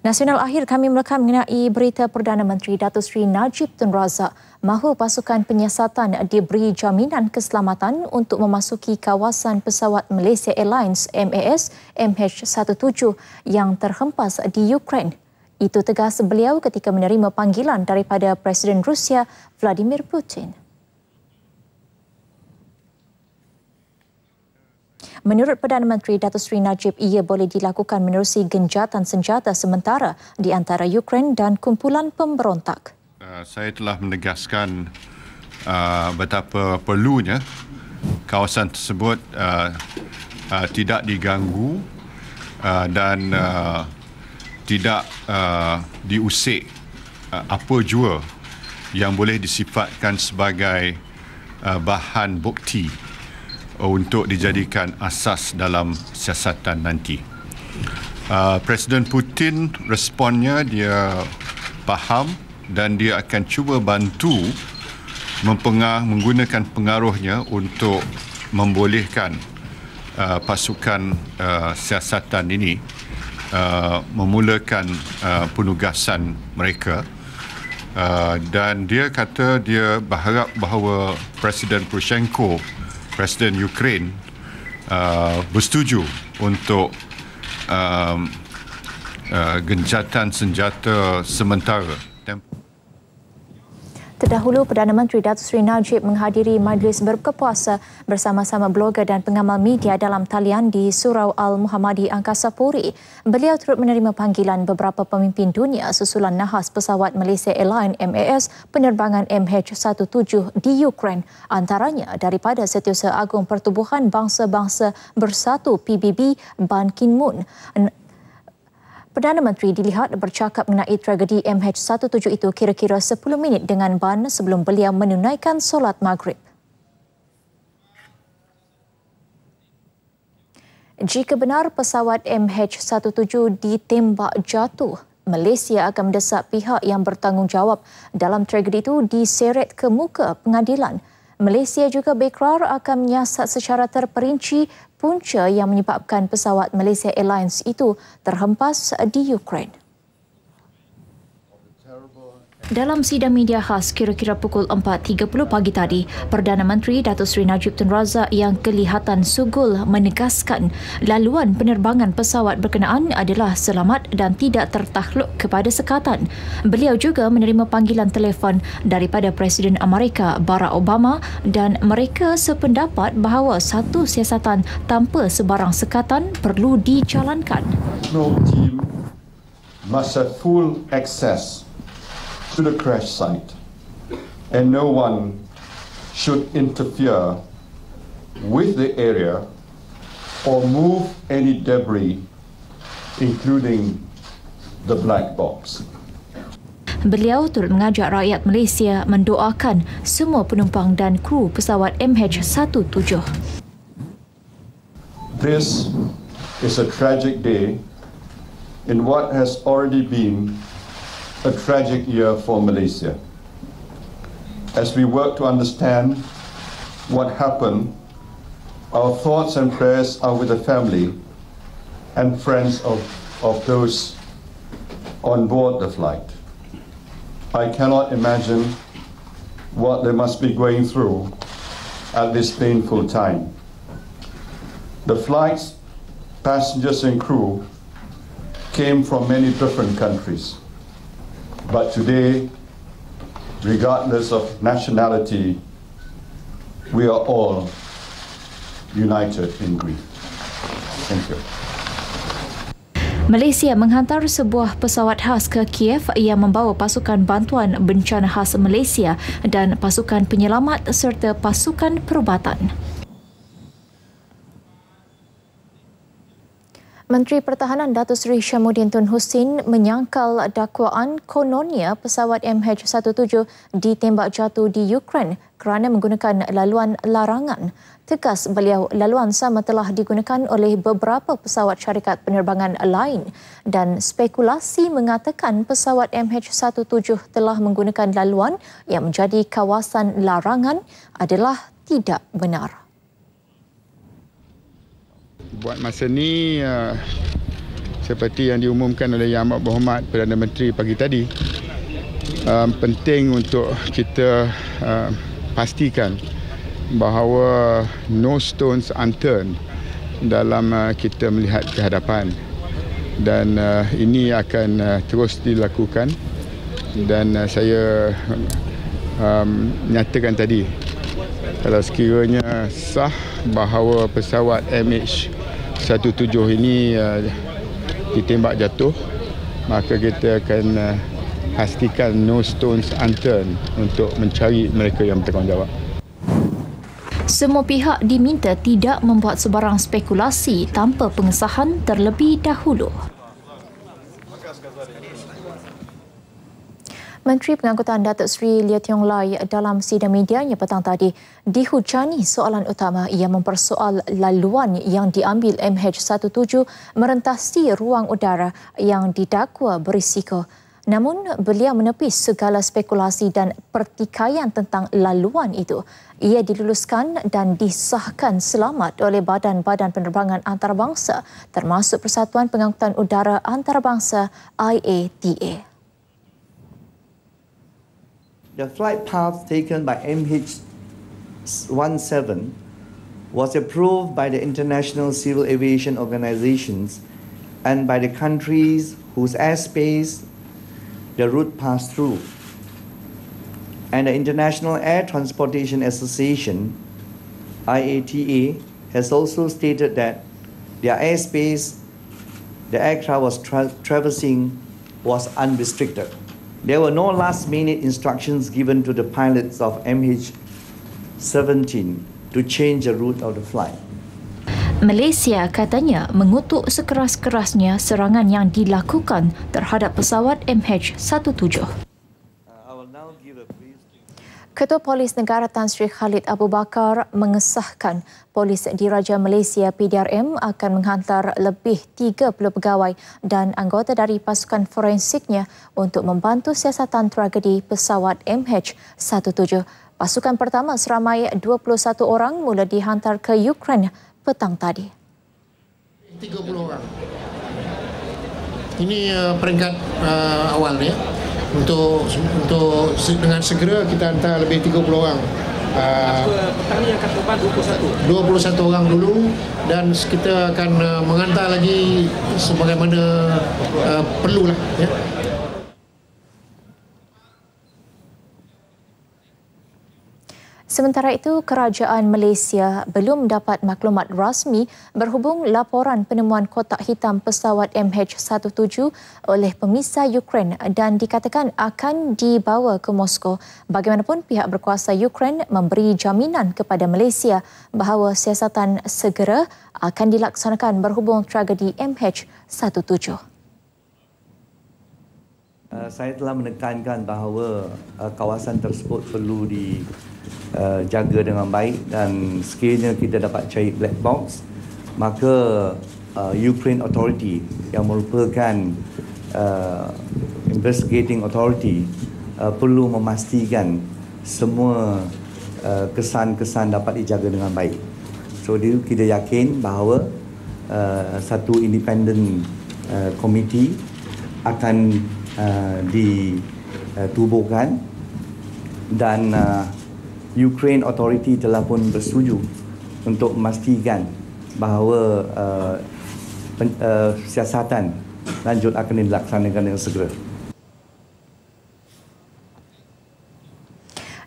Nasional akhir kami melekam mengenai berita Perdana Menteri Datuk Seri Najib Tun Razak mahu pasukan penyiasatan diberi jaminan keselamatan untuk memasuki kawasan pesawat Malaysia Airlines MAS MH17 yang terhempas di Ukraine. Itu tegas beliau ketika menerima panggilan daripada Presiden Rusia Vladimir Putin. Menurut Perdana Menteri Datuk Seri Najib, ia boleh dilakukan menerusi genjatan senjata sementara di antara Ukraine dan kumpulan pemberontak. Saya telah menegaskan betapa perlunya kawasan tersebut tidak diganggu dan tidak diusik apa jua yang boleh disifatkan sebagai bahan bukti untuk dijadikan asas dalam siasatan nanti. Presiden Putin responnya dia faham dan dia akan cuba bantu menggunakan pengaruhnya untuk membolehkan pasukan siasatan ini memulakan penugasan mereka. Dan dia kata dia berharap bahawa Presiden Poroshenko, Presiden Ukraine, bersetuju untuk gencatan senjata sementara. Terdahulu, Perdana Menteri Datuk Seri Najib menghadiri majlis berbuka puasa bersama-sama blogger dan pengamal media dalam talian di Surau Al-Muhammadi Angkasa Puri. Beliau turut menerima panggilan beberapa pemimpin dunia susulan nahas pesawat Malaysia Airlines MAS penerbangan MH17 di Ukraine, antaranya daripada Setiausaha Agung Pertubuhan Bangsa-Bangsa Bersatu PBB Ban Ki-moon. Perdana Menteri dilihat bercakap mengenai tragedi MH17 itu kira-kira 10 minit dengan Ban sebelum beliau menunaikan solat maghrib. Jika benar pesawat MH17 ditembak jatuh, Malaysia akan mendesak pihak yang bertanggungjawab dalam tragedi itu diseret ke muka pengadilan. Malaysia juga beikrar akan menyiasat secara terperinci punca yang menyebabkan pesawat Malaysia Airlines itu terhempas di Ukraine. Dalam sidang media khas kira-kira pukul 4.30 pagi tadi, Perdana Menteri Datuk Seri Najib Tun Razak yang kelihatan sugul menegaskan laluan penerbangan pesawat berkenaan adalah selamat dan tidak tertakluk kepada sekatan. Beliau juga menerima panggilan telefon daripada Presiden Amerika Barack Obama dan mereka sependapat bahawa satu siasatan tanpa sebarang sekatan perlu dijalankan. No team must have full access to the crash site, and no one should interfere with the area or move any debris, including the black box. Beliau turut mengajak rakyat Malaysia mendoakan semua penumpang dan kru pesawat MH17. This is a tragic day in what has already been a tragic year for Malaysia. As we work to understand what happened, our thoughts and prayers are with the family and friends of those on board the flight. I cannot imagine what they must be going through at this painful time. The flight's passengers and crew came from many different countries. But today, regardless of nationality, we are all united in grief. Thank you. Malaysia menghantar sebuah pesawat khas ke Kiev yang membawa pasukan bantuan bencana khas Malaysia dan pasukan penyelamat serta pasukan perubatan. Menteri Pertahanan Datuk Seri Syamuddin Tun Hussein menyangkal dakwaan kononnya pesawat MH17 ditembak jatuh di Ukraine kerana menggunakan laluan larangan. Tegas beliau, laluan sama telah digunakan oleh beberapa pesawat syarikat penerbangan lain dan spekulasi mengatakan pesawat MH17 telah menggunakan laluan yang menjadi kawasan larangan adalah tidak benar. Buat masa ni seperti yang diumumkan oleh Yang Amat Berhormat Perdana Menteri pagi tadi, penting untuk kita pastikan bahawa no stones unturned dalam kita melihat ke hadapan, dan ini akan terus dilakukan. Dan saya nyatakan tadi, kalau sekiranya sah bahawa pesawat MH17 ini ditembak jatuh, maka kita akan pastikan no stones unturned untuk mencari mereka yang bertanggungjawab. Semua pihak diminta tidak membuat sebarang spekulasi tanpa pengesahan terlebih dahulu. Menteri Pengangkutan Datuk Seri Lia Tiong Lai dalam sidang medianya petang tadi dihujani soalan utama yang mempersoal laluan yang diambil MH17 merentasi ruang udara yang didakwa berisiko. Namun, beliau menepis segala spekulasi dan pertikaian tentang laluan itu. Ia diluluskan dan disahkan selamat oleh Badan-Badan Penerbangan Antarabangsa termasuk Persatuan Pengangkutan Udara Antarabangsa IATA. The flight path taken by MH17 was approved by the international civil aviation organizations and by the countries whose airspace the route passed through. And the International Air Transportation Association, IATA, has also stated that their airspace the aircraft was traversing was unrestricted. There were no last-minute instructions given to the pilots of MH17 to change the route of the flight. Malaysia katanya mengutuk sekeras-kerasnya serangan yang dilakukan terhadap pesawat MH17. Ketua Polis Negara Tan Sri Khalid Abu Bakar mengesahkan Polis Diraja Malaysia PDRM akan menghantar lebih 30 pegawai dan anggota dari pasukan forensiknya untuk membantu siasatan tragedi pesawat MH17. Pasukan pertama seramai 21 orang mula dihantar ke Ukraine petang tadi. 30 orang. Ini peringkat awalnya. Untuk dengan segera kita hantar lebih 30 orang. Petang ni akan terbang 21 orang dulu, dan kita akan menghantar lagi sebagaimana perlulah, ya. Sementara itu, Kerajaan Malaysia belum dapat maklumat rasmi berhubung laporan penemuan kotak hitam pesawat MH17 oleh pemisah Ukraine dan dikatakan akan dibawa ke Moskow. Bagaimanapun, pihak berkuasa Ukraine memberi jaminan kepada Malaysia bahawa siasatan segera akan dilaksanakan berhubung tragedi MH17. Saya telah menekankan bahawa kawasan tersebut perlu dijaga dengan baik, dan sekiranya kita dapat cari black box, maka Ukraine Authority yang merupakan investigating authority perlu memastikan semua kesan-kesan dapat dijaga dengan baik. So kita yakin bahawa satu independent committee akan ditubuhkan, dan Ukraine Authority telah pun bersetuju untuk memastikan bahawa siasatan lanjut akan dilaksanakan dengan segera.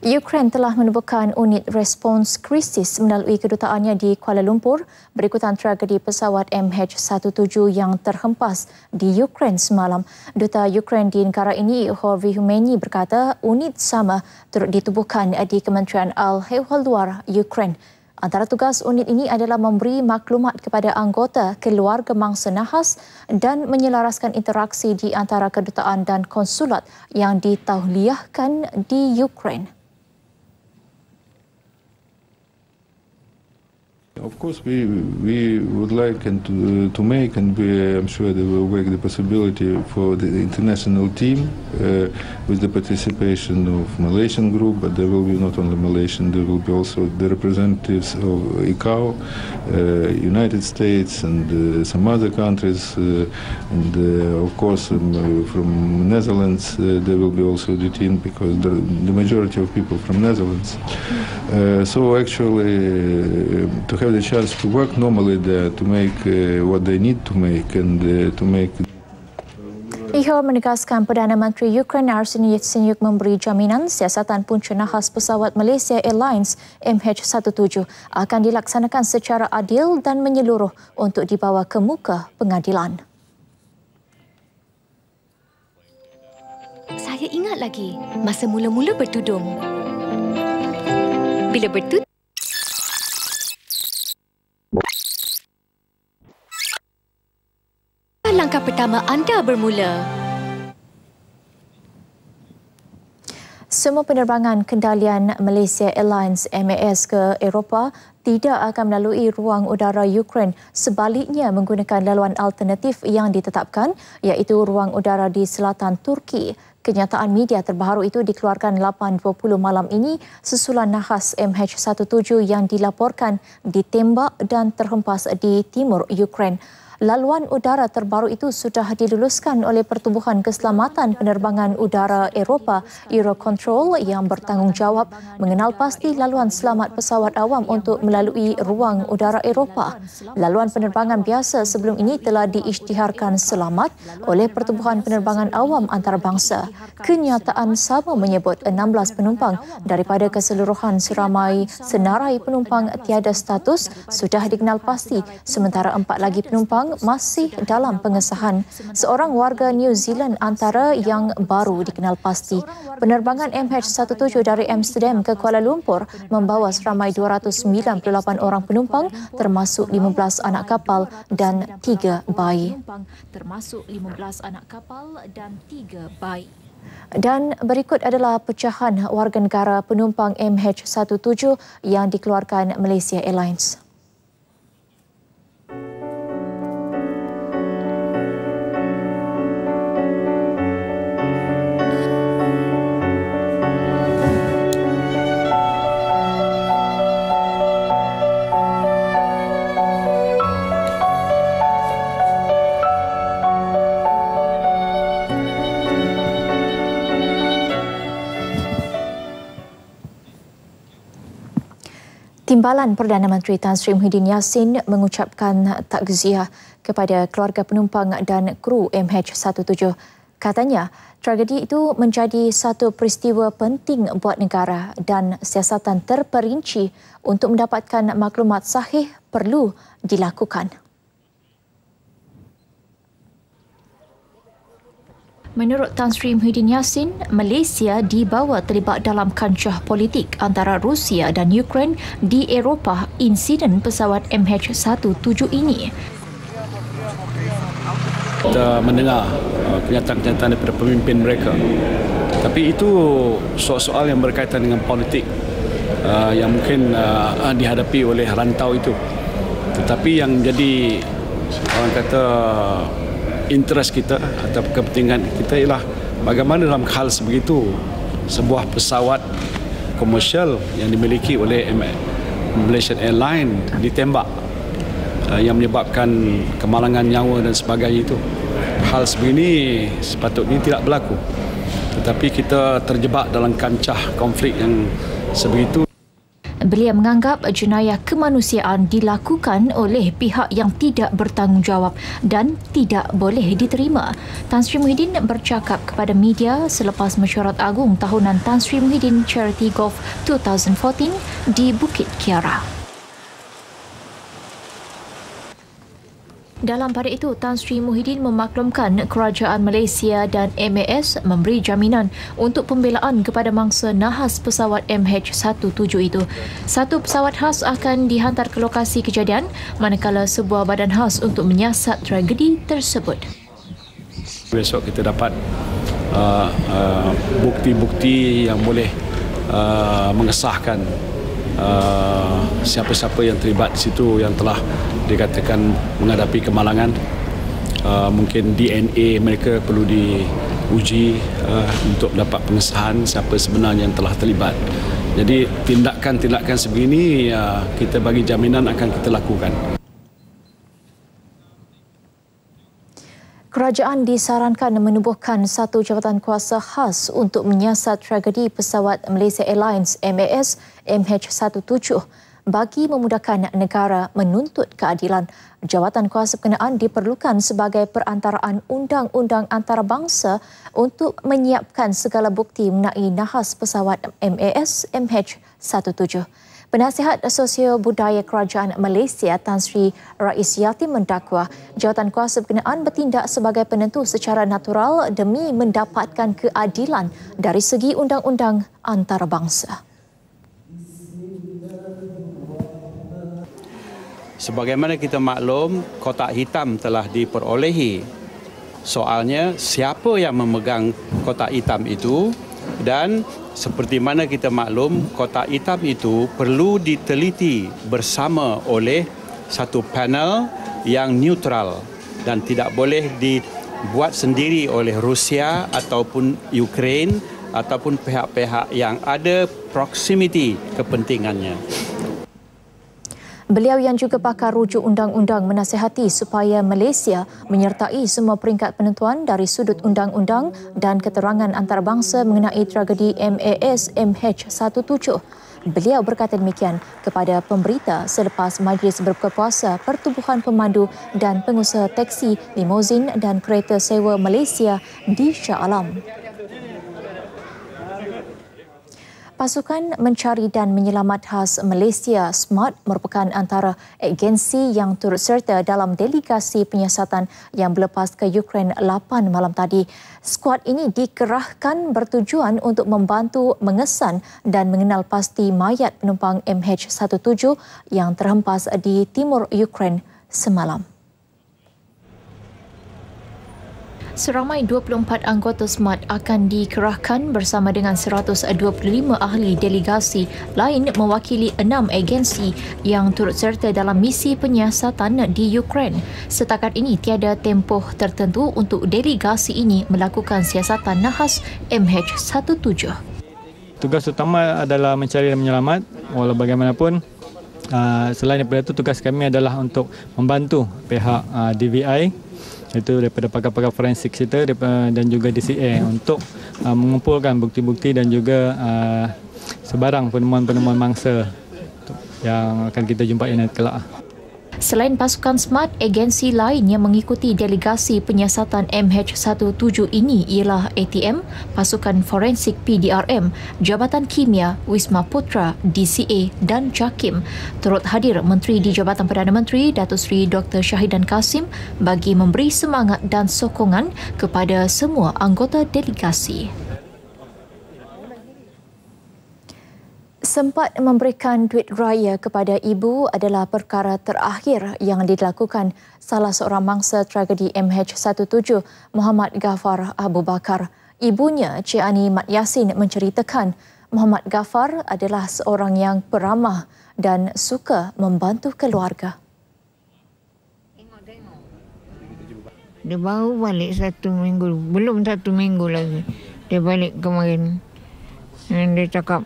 Ukraine telah menubuhkan unit respons krisis melalui kedutaannya di Kuala Lumpur berikutan tragedi pesawat MH17 yang terhempas di Ukraine semalam. Duta Ukraine di negara ini, Ihor Vihumeni, berkata unit sama turut ditubuhkan di Kementerian Al-Hewal Luar Ukraine. Antara tugas unit ini adalah memberi maklumat kepada anggota keluarga mangsa nahas dan menyelaraskan interaksi di antara kedutaan dan konsulat yang ditauliahkan di Ukraine. Of course, we would like to make, and I'm sure they will work the possibility for the international team with the participation of Malaysian group, but there will be not only Malaysian, there will be also the representatives of ICAO, United States, and some other countries, and of course from Netherlands there will be also the team, because the majority of people from Netherlands. So actually, to have the chance to work normally there, to make what they need to make, and to make. Ihor menegaskan Perdana Menteri Ukraine Arseniy Yatsenyuk memberi jaminan siasatan punca nahas pesawat Malaysia Airlines MH17 akan dilaksanakan secara adil dan menyeluruh untuk dibawa ke muka pengadilan. Saya ingat lagi masa mula-mula bertudung. Bila bertudung, langkah pertama anda bermula. Semua penerbangan kendalian Malaysia Airlines MAS ke Eropah tidak akan melalui ruang udara Ukraine, sebaliknya menggunakan laluan alternatif yang ditetapkan, iaitu ruang udara di selatan Turki. Kenyataan media terbaru itu dikeluarkan 8.20 malam ini susulan nahas MH17 yang dilaporkan ditembak dan terhempas di timur Ukraine. Laluan udara terbaru itu sudah diluluskan oleh Pertubuhan Keselamatan Penerbangan Udara Eropah Eurocontrol yang bertanggungjawab mengenal pasti laluan selamat pesawat awam untuk melalui ruang udara Eropah. Laluan penerbangan biasa sebelum ini telah diisytiharkan selamat oleh Pertubuhan Penerbangan Awam Antarabangsa. Kenyataan sama menyebut 16 penumpang daripada keseluruhan senarai penumpang tiada status sudah dikenal pasti, sementara 4 lagi penumpang masih dalam pengesahan. Seorang warga New Zealand antara yang baru dikenal pasti. Penerbangan MH17 dari Amsterdam ke Kuala Lumpur membawa seramai 298 orang penumpang, termasuk 15 anak kapal dan 3 bayi. Dan berikut adalah pecahan warga negara penumpang MH17 yang dikeluarkan Malaysia Airlines. Timbalan Perdana Menteri Tan Sri Muhyiddin Yassin mengucapkan takziah kepada keluarga penumpang dan kru MH17. Katanya, tragedi itu menjadi satu peristiwa penting buat negara dan siasatan terperinci untuk mendapatkan maklumat sahih perlu dilakukan. Menurut Tan Sri Muhyiddin Yassin, Malaysia dibawa terlibat dalam kancah politik antara Rusia dan Ukraine di Eropah insiden pesawat MH17 ini. Kita mendengar kenyataan-kenyataan daripada pemimpin mereka. Tapi itu soal-soal yang berkaitan dengan politik yang mungkin dihadapi oleh rantau itu. Tetapi yang jadi orang kata interest kita atau kepentingan kita ialah bagaimana dalam hal sebegitu sebuah pesawat komersial yang dimiliki oleh Malaysian Airlines ditembak yang menyebabkan kemalangan nyawa dan sebagainya itu. Hal sebegini sepatutnya tidak berlaku. Tetapi kita terjebak dalam kancah konflik yang sebegitu. Beliau menganggap jenayah kemanusiaan dilakukan oleh pihak yang tidak bertanggungjawab dan tidak boleh diterima. Tan Sri Muhyiddin bercakap kepada media selepas mesyuarat agung tahunan Tan Sri Muhyiddin Charity Golf 2014 di Bukit Kiara. Dalam pada itu, Tan Sri Muhyiddin memaklumkan kerajaan Malaysia dan MAS memberi jaminan untuk pembelaan kepada mangsa nahas pesawat MH17 itu. Satu pesawat khas akan dihantar ke lokasi kejadian, manakala sebuah badan khas untuk menyiasat tragedi tersebut. Besok kita dapat bukti-bukti yang boleh mengesahkan siapa-siapa yang terlibat di situ yang telah dikatakan menghadapi kemalangan. Mungkin DNA mereka perlu diuji untuk dapat pengesahan siapa sebenarnya yang telah terlibat. Jadi tindakan-tindakan sebegini kita bagi jaminan akan kita lakukan. Kerajaan disarankan menubuhkan satu jabatan kuasa khas untuk menyiasat tragedi pesawat Malaysia Airlines MAS MH17 bagi memudahkan negara menuntut keadilan. Jawatan kuasa berkenaan diperlukan sebagai perantaraan undang-undang antarabangsa untuk menyiapkan segala bukti mengenai nahas pesawat MAS MH17. Penasihat Sosio-Budaya Kerajaan Malaysia Tan Sri Rais Yatim mendakwa jawatan kuasa berkenaan bertindak sebagai penentu secara natural demi mendapatkan keadilan dari segi undang-undang antarabangsa. Sebagaimana kita maklum, kotak hitam telah diperolehi. Soalnya, siapa yang memegang kotak hitam itu? Dan seperti mana kita maklum, kotak hitam itu perlu diteliti bersama oleh satu panel yang neutral dan tidak boleh dibuat sendiri oleh Rusia ataupun Ukraine ataupun pihak-pihak yang ada proximity kepentingannya. Beliau yang juga pakar rujuk undang-undang menasihati supaya Malaysia menyertai semua peringkat penentuan dari sudut undang-undang dan keterangan antarabangsa mengenai tragedi MAS MH17. Beliau berkata demikian kepada pemberita selepas majlis berbuka puasa Pertubuhan Pemandu dan Pengusaha Teksi, Limousin dan Kereta Sewa Malaysia di Shah Alam. Pasukan Mencari dan Menyelamat Khas Malaysia SMART merupakan antara agensi yang turut serta dalam delegasi penyiasatan yang berlepas ke Ukraine 8 malam tadi. Skuad ini dikerahkan bertujuan untuk membantu mengesan dan mengenal pasti mayat penumpang MH17 yang terhempas di timur Ukraine semalam. Seramai 24 anggota SMART akan dikerahkan bersama dengan 125 ahli delegasi lain mewakili 6 agensi yang turut serta dalam misi penyiasatan di Ukraine. Setakat ini tiada tempoh tertentu untuk delegasi ini melakukan siasatan nahas MH17. Tugas utama adalah mencari dan menyelamat. Walau bagaimanapun, selain daripada itu, tugas kami adalah untuk membantu pihak DVI, itu daripada pakar-pakar forensik kita dan juga DCA untuk mengumpulkan bukti-bukti dan juga sebarang penemuan-penemuan mangsa yang akan kita jumpai nanti kelak. Selain pasukan SMART, agensi lain yang mengikuti delegasi penyiasatan MH17 ini ialah ATM, Pasukan Forensik PDRM, Jabatan Kimia, Wisma Putra, DCA dan JAKIM. Turut hadir Menteri di Jabatan Perdana Menteri Datuk Seri Dr. Syahidan Kassim bagi memberi semangat dan sokongan kepada semua anggota delegasi. Sempat memberikan duit raya kepada ibu adalah perkara terakhir yang dilakukan salah seorang mangsa tragedi MH17, Muhammad Ghaffar Abu Bakar. Ibunya, Cik Ani Mat Yassin, menceritakan Muhammad Ghaffar adalah seorang yang peramah dan suka membantu keluarga. Dia baru balik 1 minggu, belum 1 minggu lagi. Dia balik kemarin. Dan dia cakap,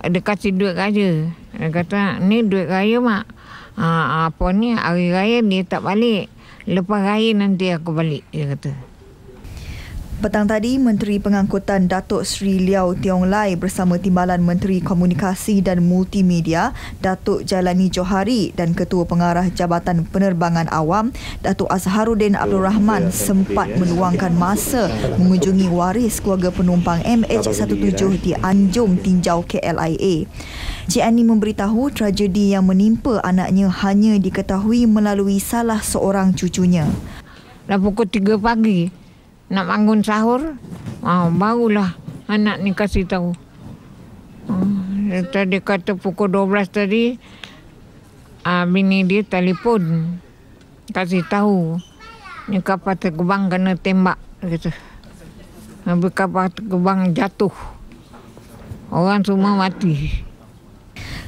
dia kasih duit raya. Dia kata, ni duit raya mak. Apa ni, hari raya dia tak balik. Lepas raya nanti aku balik, dia kata. Petang tadi, Menteri Pengangkutan Datuk Seri Liau Tiong Lai bersama Timbalan Menteri Komunikasi dan Multimedia Datuk Jailani Johari dan Ketua Pengarah Jabatan Penerbangan Awam Datuk Azharuddin Abdul Rahman sempat meluangkan masa mengunjungi waris keluarga penumpang MH17 di Anjung Tinjau KLIA. Cik Ani memberitahu tragedi yang menimpa anaknya hanya diketahui melalui salah seorang cucunya. Dah pukul 3 pagi. Nak bangun sahur, barulah anak ni kasih tahu. Tadi kata pukul 12 tadi, bini dia telefon kasih tahu ni kapal terbang kena tembak, kata. Habis kapal terbang jatuh, orang semua mati.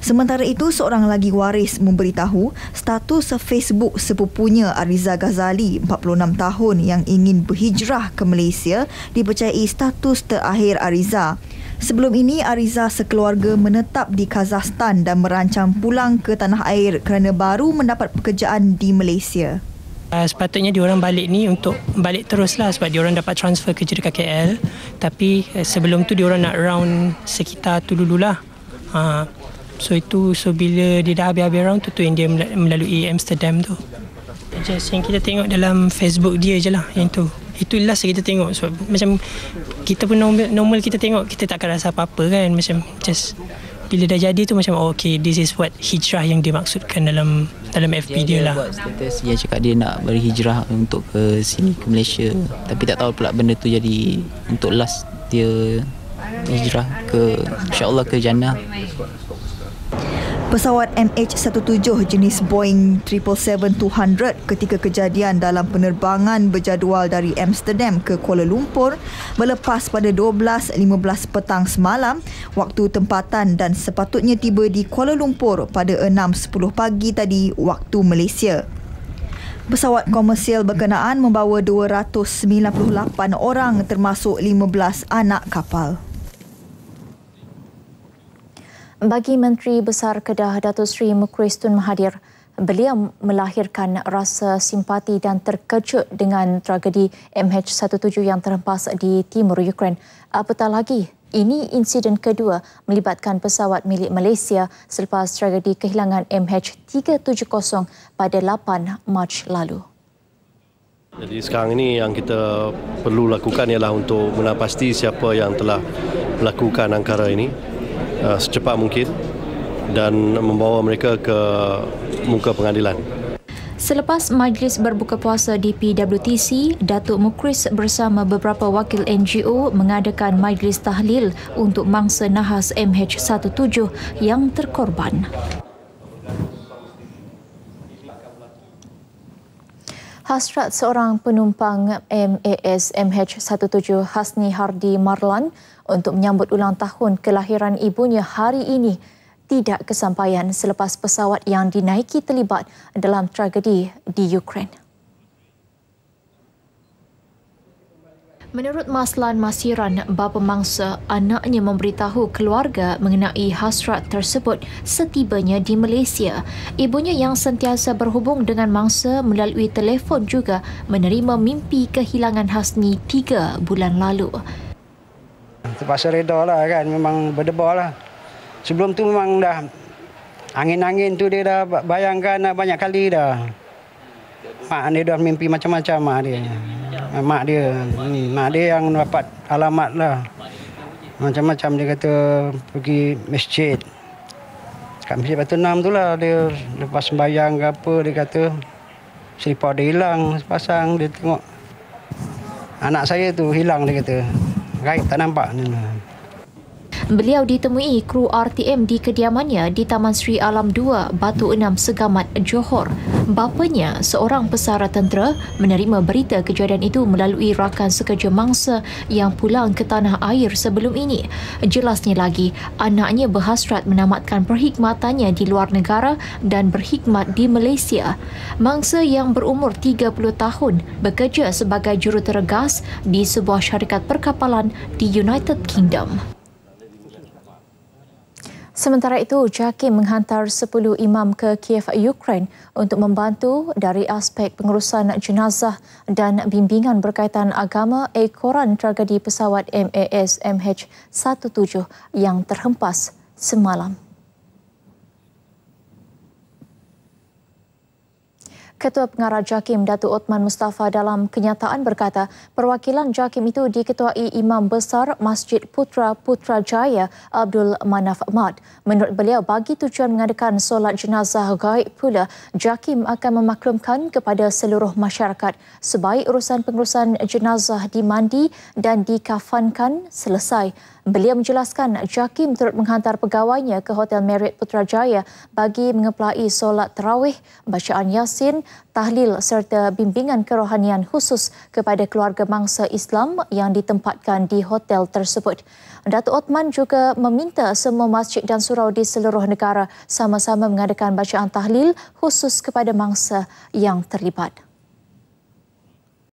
Sementara itu, seorang lagi waris memberitahu status Facebook sepupunya Ariza Ghazali, 46 tahun yang ingin berhijrah ke Malaysia dipercayai status terakhir Ariza. Sebelum ini, Ariza sekeluarga menetap di Kazakhstan dan merancang pulang ke tanah air kerana baru mendapat pekerjaan di Malaysia. Sepatutnya diorang balik ni untuk balik teruslah sebab diorang dapat transfer kerja dekat KL. Tapi sebelum tu diorang nak round sekitar tu dululah. So bila dia dah habis-habis round tu yang dia melalui Amsterdam tu. Just yang kita tengok dalam Facebook dia je lah yang tu. Itu last kita tengok. So, macam kita pun normal kita tengok, kita tak akan rasa apa-apa kan. Macam just bila dah jadi tu macam okay, this is what hijrah yang dimaksudkan dalam FB dia lah. Buat status dia cakap dia nak berhijrah untuk ke sini, ke Malaysia. Tapi tak tahu pula benda tu jadi untuk last dia hijrah ke insya-Allah ke Jannah. Pesawat MH17 jenis Boeing 777-200 ketika kejadian dalam penerbangan berjadual dari Amsterdam ke Kuala Lumpur melepas pada 12.15 petang semalam waktu tempatan dan sepatutnya tiba di Kuala Lumpur pada 6.10 pagi tadi waktu Malaysia. Pesawat komersial berkenaan membawa 298 orang termasuk 15 anak kapal. Bagi Menteri Besar Kedah Datuk Seri Mukhris Tun Mahathir, beliau melahirkan rasa simpati dan terkejut dengan tragedi MH17 yang terhempas di timur Ukraine. Apatah lagi, ini insiden kedua melibatkan pesawat milik Malaysia selepas tragedi kehilangan MH370 pada 8 Mac lalu. Jadi sekarang ini yang kita perlu lakukan ialah untuk menapasti siapa yang telah melakukan angkara ini secepat mungkin dan membawa mereka ke muka pengadilan. Selepas majlis berbuka puasa di PWTC, Datuk Mukhris bersama beberapa wakil NGO mengadakan majlis tahlil untuk mangsa nahas MH17 yang terkorban. Hasrat seorang penumpang MAS MH17 Hasni Hardi Marlan untuk menyambut ulang tahun kelahiran ibunya hari ini tidak kesampaian selepas pesawat yang dinaiki terlibat dalam tragedi di Ukraine. Menurut Maslan Masiran, bapa mangsa, anaknya memberitahu keluarga mengenai hasrat tersebut setibanya di Malaysia. Ibunya yang sentiasa berhubung dengan mangsa melalui telefon juga menerima mimpi kehilangan Hasni 3 bulan lalu. Terpaksa reda lah kan, memang berdebar lah. Sebelum tu memang dah angin-angin tu dia dah bayangkan dah banyak kali dah. Mak dia dah mimpi macam-macam mak dia. Mak dia yang dapat alamat lah. Macam-macam dia kata pergi masjid. Kat masjid Batu 6 tu lah dia lepas sembahyang ke apa dia kata selipar dia hilang sepasang. Dia tengok anak saya tu hilang dia kata. Gaib tak nampak. Beliau ditemui kru RTM di kediamannya di Taman Sri Alam 2, Batu 6, Segamat, Johor. Bapanya, seorang pesara tentera, menerima berita kejadian itu melalui rakan sekerja mangsa yang pulang ke tanah air sebelum ini. Jelasnya lagi, anaknya berhasrat menamatkan perkhidmatannya di luar negara dan berkhidmat di Malaysia. Mangsa yang berumur 30 tahun bekerja sebagai jurutera gas di sebuah syarikat perkapalan di United Kingdom. Sementara itu, JAKIM menghantar 10 imam ke Kiev, Ukraine untuk membantu dari aspek pengurusan jenazah dan bimbingan berkaitan agama ekoran tragedi pesawat MAS MH17 yang terhempas semalam. Ketua Pengarah JAKIM Datuk Othman Mustafa dalam kenyataan berkata perwakilan JAKIM itu diketuai Imam Besar Masjid Putra Putrajaya Abdul Manaf Ahmad. Menurut beliau, bagi tujuan mengadakan solat jenazah gaib pula, JAKIM akan memaklumkan kepada seluruh masyarakat sebaik urusan pengurusan jenazah dimandi dan dikafankan selesai. Beliau menjelaskan JAKIM turut menghantar pegawainya ke Hotel Marriott Putrajaya bagi mengeplai solat tarawih, bacaan Yasin, tahlil serta bimbingan kerohanian khusus kepada keluarga mangsa Islam yang ditempatkan di hotel tersebut. Datuk Othman juga meminta semua masjid dan surau di seluruh negara sama-sama mengadakan bacaan tahlil khusus kepada mangsa yang terlibat.